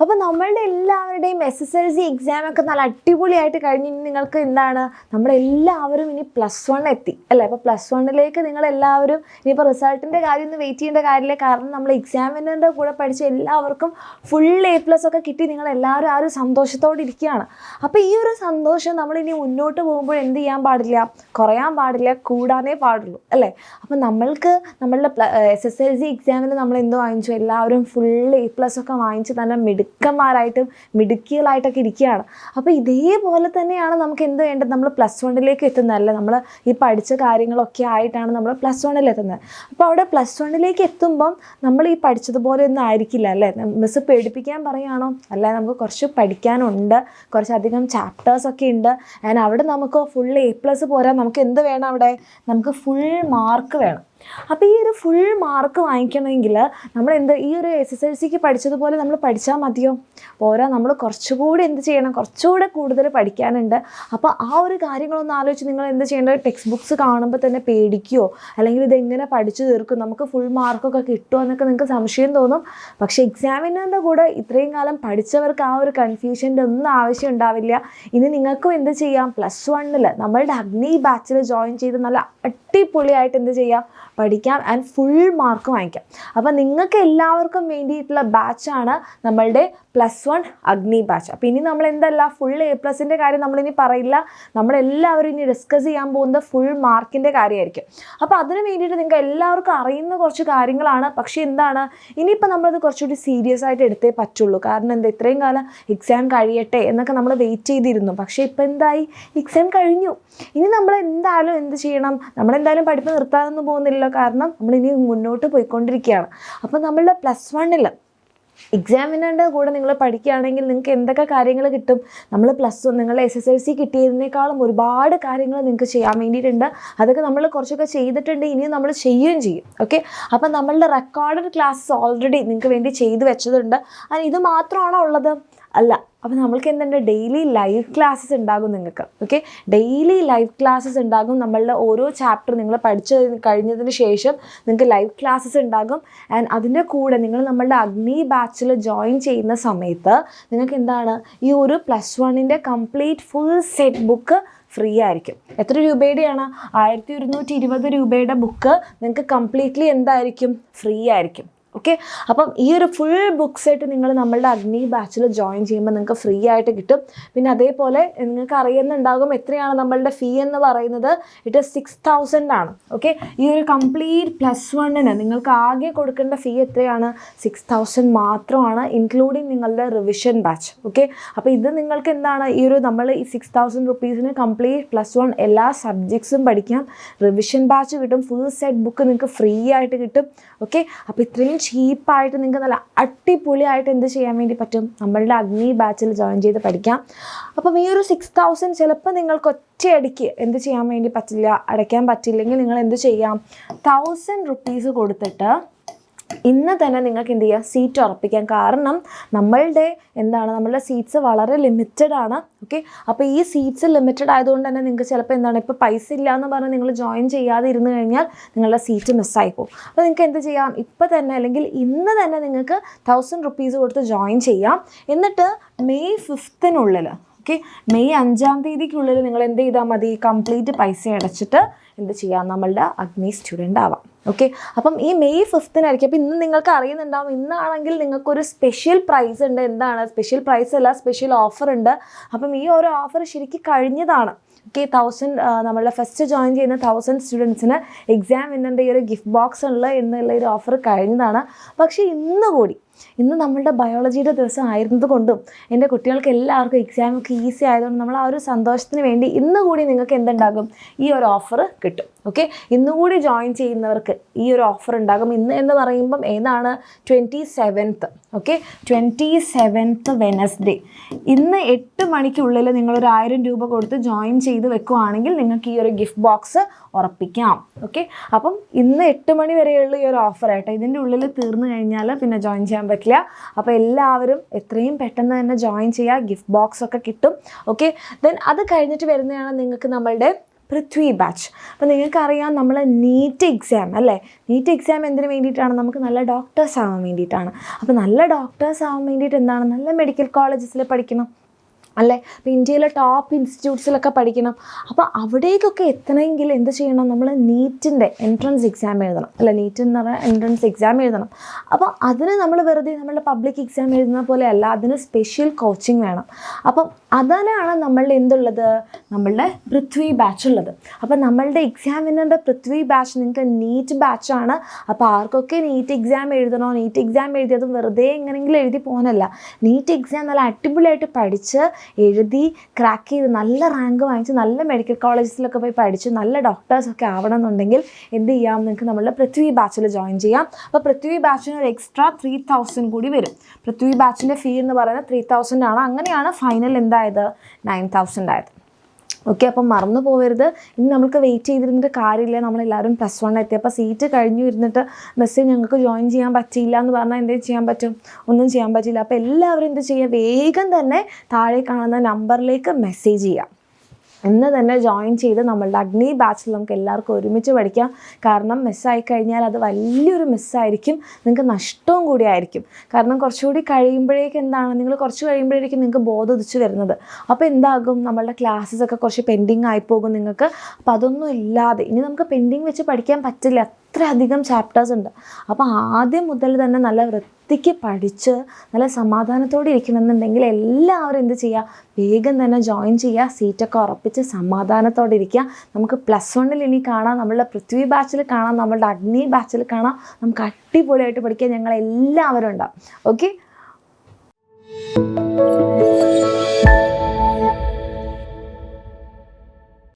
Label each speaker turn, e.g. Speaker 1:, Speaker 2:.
Speaker 1: അപ്പോൾ നമ്മളുടെ എല്ലാവരുടെയും SSLC എക്സാമൊക്കെ നല്ല അടിപൊളിയായിട്ട് കഴിഞ്ഞ് ഇനി നിങ്ങൾക്ക് എന്താണ് നമ്മളെല്ലാവരും ഇനി +1 എത്തി അല്ലേ. അപ്പോൾ +1ലേക്ക് നിങ്ങളെല്ലാവരും ഇനിയിപ്പോൾ റിസൾട്ടിൻ്റെ കാര്യം ഒന്നും വെയിറ്റ് ചെയ്യേണ്ട കാര്യമില്ല. കാരണം നമ്മൾ എക്സാമിനറിൻ്റെ കൂടെ പഠിച്ച എല്ലാവർക്കും ഫുൾ A+ ഒക്കെ കിട്ടി നിങ്ങളെല്ലാവരും ആ ഒരു സന്തോഷത്തോടെ ഇരിക്കുകയാണ്. അപ്പോൾ ഈ ഒരു സന്തോഷം നമ്മളിനി മുന്നോട്ട് പോകുമ്പോൾ എന്ത് ചെയ്യാൻ പാടില്ല, കുറയാൻ പാടില്ല, കൂടാനേ പാടുള്ളൂ അല്ലേ. അപ്പോൾ നമ്മൾക്ക് നമ്മളുടെ SSLC എക്സാമിന് നമ്മൾ എന്ത് വാങ്ങിച്ചു, എല്ലാവരും ഫുൾ A+ ഒക്കെ വാങ്ങിച്ച് തന്നെ മിടുക്കന്മാരായിട്ടും മിടുക്കികളായിട്ടൊക്കെ ഇരിക്കുകയാണ്. അപ്പോൾ ഇതേപോലെ തന്നെയാണ് നമുക്ക് എന്ത് വേണ്ടത്, നമ്മൾ +1ലേക്ക് എത്തുന്നതല്ലേ. നമ്മൾ ഈ പഠിച്ച കാര്യങ്ങളൊക്കെ ആയിട്ടാണ് നമ്മൾ +1ൽ എത്തുന്നത്. അപ്പോൾ അവിടെ +1ലേക്ക് എത്തുമ്പം നമ്മൾ ഈ പഠിച്ചതുപോലെ ഒന്നും ആയിരിക്കില്ല അല്ലേ. മിസ്സ് പേടിപ്പിക്കാൻ പറയുകയാണോ, അല്ല, നമുക്ക് കുറച്ച് പഠിക്കാനുണ്ട്, കുറച്ചധികം ചാപ്റ്റേഴ്സൊക്കെ ഉണ്ട്. ആൻഡ് അവിടെ നമുക്ക് ഫുൾ A+ പോരാ, നമുക്ക് എന്ത് വേണം, അവിടെ നമുക്ക് ഫുൾ മാർക്ക് വേണം. അപ്പോൾ ഈ ഒരു ഫുൾ മാർക്ക് വാങ്ങിക്കണമെങ്കിൽ നമ്മൾ ഈ ഒരു SSLCക്ക് പഠിച്ചതുപോലെ നമ്മൾ പഠിച്ചാൽ മതിയോ, പോരാ. നമ്മൾ കുറച്ചുകൂടി എന്ത് ചെയ്യണം, കുറച്ചുകൂടെ കൂടുതൽ പഠിക്കാനുണ്ട്. അപ്പോൾ ആ ഒരു കാര്യങ്ങളൊന്ന് ആലോചിച്ച് നിങ്ങൾ എന്ത് ചെയ്യേണ്ടത്, ടെക്സ്റ്റ് ബുക്സ് കാണുമ്പോൾ തന്നെ പേടിക്കുകയോ അല്ലെങ്കിൽ ഇതെങ്ങനെ പഠിച്ചു തീർക്കും, നമുക്ക് ഫുൾ മാർക്കൊക്കെ കിട്ടുമോ എന്നൊക്കെ നിങ്ങൾക്ക് സംശയം തോന്നും. പക്ഷേ എക്സാമിനറിൻ്റെ കൂടെ ഇത്രയും കാലം പഠിച്ചവർക്ക് ആ ഒരു കൺഫ്യൂഷൻ്റെ ഒന്നും ആവശ്യം ഉണ്ടാവില്ല. ഇനി നിങ്ങൾക്കും എന്ത് ചെയ്യാം, +1ൽ നമ്മളുടെ അഗ്നി ബാച്ചിൽ ജോയിൻ ചെയ്ത് നല്ല അടിപൊളിയായിട്ട് എന്ത് ചെയ്യാം, പഠിക്കാം ആൻഡ് ഫുൾ മാർക്ക് വാങ്ങിക്കാം. അപ്പോൾ നിങ്ങൾക്ക് എല്ലാവർക്കും വേണ്ടിയിട്ടുള്ള ബാച്ചാണ് നമ്മളുടെ +1 അഗ്നി ബാച്ച്. അപ്പോൾ ഇനി നമ്മൾ എന്തല്ല, ഫുൾ A+ൻ്റെ കാര്യം നമ്മളിനി പറയില്ല. നമ്മളെല്ലാവരും ഇനി ഡിസ്കസ് ചെയ്യാൻ പോകുന്നത് ഫുൾ മാർക്കിൻ്റെ കാര്യമായിരിക്കും. അപ്പോൾ അതിന് വേണ്ടിയിട്ട് നിങ്ങൾക്ക് എല്ലാവർക്കും അറിയുന്ന കുറച്ച് കാര്യങ്ങളാണ്. പക്ഷേ എന്താണ്, ഇനിയിപ്പോൾ നമ്മളത് കുറച്ചുകൂടി സീരിയസ് ആയിട്ട് എടുത്തേ പറ്റുള്ളൂ. കാരണം എന്താ, ഇത്രയും കാലം എക്സാം കഴിയട്ടെ എന്നൊക്കെ നമ്മൾ വെയിറ്റ് ചെയ്തിരുന്നു. പക്ഷേ ഇപ്പോൾ എന്തായി, എക്സാം കഴിഞ്ഞു. ഇനി നമ്മൾ എന്തായാലും എന്ത് ചെയ്യണം, നമ്മളെന്തായാലും പഠിപ്പ് നിർത്താനൊന്നും പോകുന്നില്ല. കാരണം നമ്മളിനി മുന്നോട്ട് പോയിക്കൊണ്ടിരിക്കുകയാണ്. അപ്പോൾ നമ്മളുടെ +1ൽ എക്സാമിനറിൻ്റെ കൂടെ നിങ്ങൾ പഠിക്കുകയാണെങ്കിൽ നിങ്ങൾക്ക് എന്തൊക്കെ കാര്യങ്ങൾ കിട്ടും, നമ്മൾ +1 നിങ്ങളുടെ SSLC കിട്ടിയതിനേക്കാളും ഒരുപാട് കാര്യങ്ങൾ നിങ്ങൾക്ക് ചെയ്യാൻ വേണ്ടിയിട്ടുണ്ട്. അതൊക്കെ നമ്മൾ കുറച്ചൊക്കെ ചെയ്തിട്ടുണ്ട്, ഇനിയും നമ്മൾ ചെയ്യുകയും ചെയ്യും. ഓക്കെ, അപ്പം നമ്മളുടെ റെക്കോർഡഡ് ക്ലാസ്സസ് ഓൾറെഡി നിങ്ങൾക്ക് വേണ്ടി ചെയ്തു വെച്ചതുണ്ട്. അത് ഇത് മാത്രമാണോ ഉള്ളത്, അല്ല. അപ്പോൾ നമ്മൾക്ക് എന്തുണ്ട്, ഡെയിലി ലൈവ് ക്ലാസ്സസ് ഉണ്ടാകും നിങ്ങൾക്ക്. ഓക്കെ, ഡെയിലി ലൈവ് ക്ലാസ്സസ് ഉണ്ടാകും. നമ്മളുടെ ഓരോ ചാപ്റ്റർ നിങ്ങൾ പഠിച്ചു കഴിഞ്ഞതിന് ശേഷം നിങ്ങൾക്ക് ലൈവ് ക്ലാസ്സസ് ഉണ്ടാകും. ആൻഡ് അതിൻ്റെ കൂടെ നിങ്ങൾ നമ്മളുടെ അഗ്നി ബാച്ചിൽ ജോയിൻ ചെയ്യുന്ന സമയത്ത് നിങ്ങൾക്ക് എന്താണ്, ഈ ഒരു +1ൻ്റെ complete full set book free ആയിരിക്കും. എത്ര രൂപയുടെയാണ്, 1120 രൂപയുടെ ബുക്ക് നിങ്ങൾക്ക് കംപ്ലീറ്റ്ലി എന്തായിരിക്കും, ഫ്രീ ആയിരിക്കും. ഓക്കെ, അപ്പം ഈ ഒരു ഫുൾ ബുക്ക് സെറ്റ് നിങ്ങൾ നമ്മളുടെ അഗ്നി ബാച്ചിൽ ജോയിൻ ചെയ്യുമ്പോൾ നിങ്ങൾക്ക് ഫ്രീ ആയിട്ട് കിട്ടും. പിന്നെ അതേപോലെ നിങ്ങൾക്ക് അറിയുന്നുണ്ടാകും എത്രയാണ് നമ്മളുടെ ഫീ എന്ന് പറയുന്നത്. ഇറ്റ് ഈസ് 6000 ആണ്. ഓക്കെ, ഈ ഒരു കംപ്ലീറ്റ് +1ന് നിങ്ങൾക്ക് ആകെ കൊടുക്കേണ്ട ഫീ എത്രയാണ്, 6000 മാത്രമാണ്, ഇൻക്ലൂഡിങ് നിങ്ങളുടെ റിവിഷൻ ബാച്ച്. ഓക്കെ, അപ്പോൾ ഇത് നിങ്ങൾക്ക് എന്താണ്, ഈ ഒരു നമ്മൾ ഈ 6000 റുപ്പീസിന് കംപ്ലീറ്റ് +1 എല്ലാ സബ്ജക്ട്സും പഠിക്കാം. റിവിഷൻ ബാച്ച് കിട്ടും, ഫുൾ സെറ്റ് ബുക്ക് നിങ്ങൾക്ക് ഫ്രീ ആയിട്ട് കിട്ടും. ഓക്കെ, അപ്പോൾ ഇത്രയും ചീപ്പായിട്ട് നിങ്ങൾക്ക് നല്ല അടിപൊളിയായിട്ട് എന്ത് ചെയ്യാൻ വേണ്ടി പറ്റും, നമ്മളുടെ അഗ്നി ബാച്ചിൽ ജോയിൻ ചെയ്ത് പഠിക്കാം. അപ്പം ഈ ഒരു 6000 ചിലപ്പോൾ നിങ്ങൾക്ക് ഒറ്റയടിക്ക് എന്ത് ചെയ്യാൻ വേണ്ടി പറ്റില്ല, അടയ്ക്കാൻ പറ്റില്ലെങ്കിൽ നിങ്ങൾ എന്ത് ചെയ്യാം, 1000 റുപ്പീസ് കൊടുത്തിട്ട് ഇന്ന് തന്നെ നിങ്ങൾക്ക് എന്ത് ചെയ്യാം, സീറ്റ് ഉറപ്പിക്കാം. കാരണം നമ്മളുടെ നമ്മളുടെ സീറ്റ്സ് വളരെ ലിമിറ്റഡ് ആണ്. ഓക്കെ, അപ്പോൾ ഈ സീറ്റ്സ് ലിമിറ്റഡ് ആയതുകൊണ്ട് തന്നെ നിങ്ങൾക്ക് ചിലപ്പോൾ ഇപ്പോൾ പൈസ ഇല്ല എന്ന് പറഞ്ഞ് നിങ്ങൾ ജോയിൻ ചെയ്യാതെ ഇരുന്ന് കഴിഞ്ഞാൽ നിങ്ങളുടെ സീറ്റ് മിസ്സായി പോകും. അപ്പോൾ നിങ്ങൾക്ക് എന്ത് ചെയ്യാം, ഇപ്പോൾ തന്നെ അല്ലെങ്കിൽ ഇന്ന് തന്നെ നിങ്ങൾക്ക് 1000 റുപ്പീസ് കൊടുത്ത് ജോയിൻ ചെയ്യാം. എന്നിട്ട് മെയ് 5-നുള്ളിൽ, ഓക്കെ, മെയ് 5-ാം തീയതിക്കുള്ളിൽ നിങ്ങൾ എന്ത് ചെയ്താൽ മതി, കംപ്ലീറ്റ് പൈസ അടച്ചിട്ട് എന്ത് ചെയ്യാം, നമ്മളുടെ അഗ്നി സ്റ്റുഡൻ്റ് ആവാം. ഓക്കെ, അപ്പം ഈ മെയ് 5-നായിരിക്കും. അപ്പോൾ ഇന്ന് നിങ്ങൾക്ക് അറിയുന്നുണ്ടാവും, ഇന്നാണെങ്കിൽ നിങ്ങൾക്കൊരു സ്പെഷ്യൽ പ്രൈസ് ഉണ്ട്. എന്താണ് സ്പെഷ്യൽ പ്രൈസ് അല്ല, സ്പെഷ്യൽ ഓഫർ ഉണ്ട്. അപ്പം ഈ ഒരു ഓഫർ ശരിക്കും കഴിഞ്ഞതാണ്. ഓക്കെ, 1000 നമ്മളുടെ ഫസ്റ്റ് ജോയിൻ ചെയ്യുന്ന 1000 സ്റ്റുഡൻസിന് എക്സാം വിന്നറിൻ്റെ ഈ ഒരു ഗിഫ്റ്റ് ബോക്സ് ഉള്ള എന്നുള്ള ഒരു ഓഫർ കഴിഞ്ഞതാണ്. പക്ഷേ ഇന്ന് നമ്മളുടെ ബയോളജിയുടെ ദിവസം ആയിരുന്നത് കൊണ്ടും എൻ്റെ കുട്ടികൾക്ക് എല്ലാവർക്കും എക്സാമൊക്കെ ഈസി ആയതുകൊണ്ട് നമ്മൾ ആ ഒരു സന്തോഷത്തിന് വേണ്ടി ഇന്ന് കൂടി നിങ്ങൾക്ക് എന്തുണ്ടാകും, ഈ ഒരു ഓഫർ കിട്ടും. ഓക്കെ, ഇന്നുകൂടി ജോയിൻ ചെയ്യുന്നവർക്ക് ഈ ഒരു ഓഫർ ഉണ്ടാകും. ഇന്ന് എന്ന് പറയുമ്പം ഏതാണ്, 27th. Okay, 27th Wednesday. ഇന്ന് 8 മണിക്കുള്ളിൽ നിങ്ങളൊരു 1000 രൂപ കൊടുത്ത് ജോയിൻ ചെയ്ത് വെക്കുവാണെങ്കിൽ നിങ്ങൾക്ക് ഈ ഒരു ഗിഫ്റ്റ് ബോക്സ് ഉറപ്പിക്കാം. ഓക്കെ, അപ്പം ഇന്ന് 8 മണി വരെയുള്ള ഈ ഒരു ഓഫർ ആയിട്ട്, ഇതിൻ്റെ ഉള്ളിൽ തീർന്നു കഴിഞ്ഞാൽ പിന്നെ ജോയിൻ ചെയ്യാൻ പറ്റില്ല. അപ്പോൾ എല്ലാവരും എത്രയും പെട്ടെന്ന് തന്നെ ജോയിൻ ചെയ്യുക, ഗിഫ്റ്റ് ബോക്സ് ഒക്കെ കിട്ടും. ഓക്കെ, ദെൻ അത് കഴിഞ്ഞിട്ട് വരുന്നതാണ് നിങ്ങൾക്ക് നമ്മളുടെ പൃഥ്വി ബാച്ച്. അപ്പോൾ നിങ്ങൾക്കറിയാം നമ്മൾ നീറ്റ് എക്സാം അല്ലേ, നീറ്റ് എക്സാം എന്തിനു വേണ്ടിയിട്ടാണ്? നമുക്ക് നല്ല ഡോക്ടേഴ്സ് ആവാൻ വേണ്ടിയിട്ടാണ്. അപ്പോൾ നല്ല ഡോക്ടേഴ്സ് ആവാൻ വേണ്ടിയിട്ട് എന്താണ്? നല്ല മെഡിക്കൽ കോളേജസിൽ പഠിക്കണം അല്ലേ, ഇപ്പോൾ ഇന്ത്യയിലെ ടോപ്പ് ഇൻസ്റ്റിറ്റ്യൂട്ട്സിലൊക്കെ പഠിക്കണം. അപ്പോൾ അവിടേക്കൊക്കെ എത്തണമെങ്കിൽ എന്ത് ചെയ്യണം? നമ്മൾ നീറ്റിൻ്റെ എൻട്രൻസ് എക്സാം എഴുതണം അല്ലേ, നീറ്റ് എന്ന് പറഞ്ഞാൽ എൻട്രൻസ് എക്സാം എഴുതണം. അപ്പോൾ അതിന് നമ്മൾ വെറുതെ നമ്മളുടെ പബ്ലിക് എക്സാം എഴുതുന്ന പോലെ അല്ല, അതിന് സ്പെഷ്യൽ കോച്ചിങ് വേണം. അപ്പം അതിനാണ് നമ്മളുടെ എന്തുള്ളത്? നമ്മളുടെ പൃഥ്വി ബാച്ച് ഉള്ളത്. അപ്പോൾ നമ്മളുടെ എക്സാമിനറിൻ്റെ പൃഥ്വി ബാച്ച് നിങ്ങൾക്ക് നീറ്റ് ബാച്ചാണ്. അപ്പോൾ ആർക്കൊക്കെ നീറ്റ് എക്സാം എഴുതണോ, നീറ്റ് എക്സാം എഴുതിയത് വെറുതെ എങ്ങനെയെങ്കിലും എഴുതി പോകാനല്ല, നീറ്റ് എക്സാം നല്ല അടിപൊളിയായിട്ട് പഠിച്ച് എഴുതി ക്രാക്ക് ചെയ്ത് നല്ല റാങ്ക് വാങ്ങിച്ച് നല്ല മെഡിക്കൽ കോളേജസിലൊക്കെ പോയി പഠിച്ച് നല്ല ഡോക്ടേഴ്സൊക്കെ ആവണം എന്നുണ്ടെങ്കിൽ എന്ത് ചെയ്യാം? നിങ്ങൾക്ക് നമ്മളുടെ പൃഥ്വി ബാച്ചിൽ ജോയിൻ ചെയ്യാം. അപ്പോൾ പൃഥ്വി ബാച്ചിന് ഒരു എക്സ്ട്രാ 3000 കൂടി വരും. പൃഥ്വി ബാച്ചിൻ്റെ ഫീ എന്ന് പറയുന്നത് 3000 ആണ്. അങ്ങനെയാണ് ഫൈനൽ എന്തായത്? 9000 ആയത്. ഓക്കെ, അപ്പം മറന്നു പോകരുത്. ഇനി നമുക്ക് വെയിറ്റ് ചെയ്തിരുന്നിട്ട് കാര്യമില്ല. നമ്മളെല്ലാവരും +1 എത്തിയപ്പോൾ സീറ്റ് കഴിഞ്ഞു ഇരുന്നിട്ട് മെസ്സേജ് ഞങ്ങൾക്ക് ജോയിൻ ചെയ്യാൻ പറ്റിയില്ല എന്ന് പറഞ്ഞാൽ എന്തെങ്കിലും ചെയ്യാൻ പറ്റും? ഒന്നും ചെയ്യാൻ പറ്റില്ല. അപ്പോൾ എല്ലാവരും എന്ത് ചെയ്യുക? വേഗം തന്നെ താഴെ കാണുന്ന നമ്പറിലേക്ക് മെസ്സേജ് ചെയ്യുക. ഇന്ന് തന്നെ ജോയിൻ ചെയ്ത് നമ്മളുടെ അഗ്നി ബാച്ചിൽ നമുക്ക് എല്ലാവർക്കും ഒരുമിച്ച് പഠിക്കാം. കാരണം മിസ്സായി കഴിഞ്ഞാൽ അത് വലിയൊരു മിസ്സായിരിക്കും, നിങ്ങൾക്ക് നഷ്ടവും കൂടി ആയിരിക്കും. കാരണം കുറച്ചുകൂടി കഴിയുമ്പോഴേക്കും എന്താണ്, നിങ്ങൾ കുറച്ച് കഴിയുമ്പോഴേക്കും നിങ്ങൾക്ക് ബോധം ഉദിച്ച് വരുന്നത്. അപ്പോൾ എന്താകും? നമ്മളുടെ ക്ലാസ്സസൊക്കെ കുറച്ച് പെൻഡിങ് ആയിപ്പോകും നിങ്ങൾക്ക്. അപ്പോൾ അതൊന്നും ഇല്ലാതെ ഇനി നമുക്ക് പെൻഡിങ് വെച്ച് പഠിക്കാൻ പറ്റില്ല, അത്രയധികം ചാപ്റ്റേഴ്സ് ഉണ്ട്. അപ്പോൾ ആദ്യം മുതൽ തന്നെ നല്ല വൃത്തിക്ക് പഠിച്ച് നല്ല സമാധാനത്തോടെ ഇരിക്കണമെന്നുണ്ടെങ്കിൽ എല്ലാവരും എന്ത് ചെയ്യുക? വേഗം തന്നെ ജോയിൻ ചെയ്യുക. സീറ്റൊക്കെ ഉറപ്പിച്ച് സമാധാനത്തോടെ ഇരിക്കുക. നമുക്ക് +1 ഇനി കാണാം, നമ്മളുടെ പൃഥ്വി ബാച്ചിൽ കാണാം, നമ്മളുടെ അഗ്നി ബാച്ചിൽ കാണാം. നമുക്ക് അടിപൊളിയായിട്ട് പഠിക്കാൻ ഞങ്ങളെല്ലാവരും ഉണ്ടാവും. ഓക്കെ.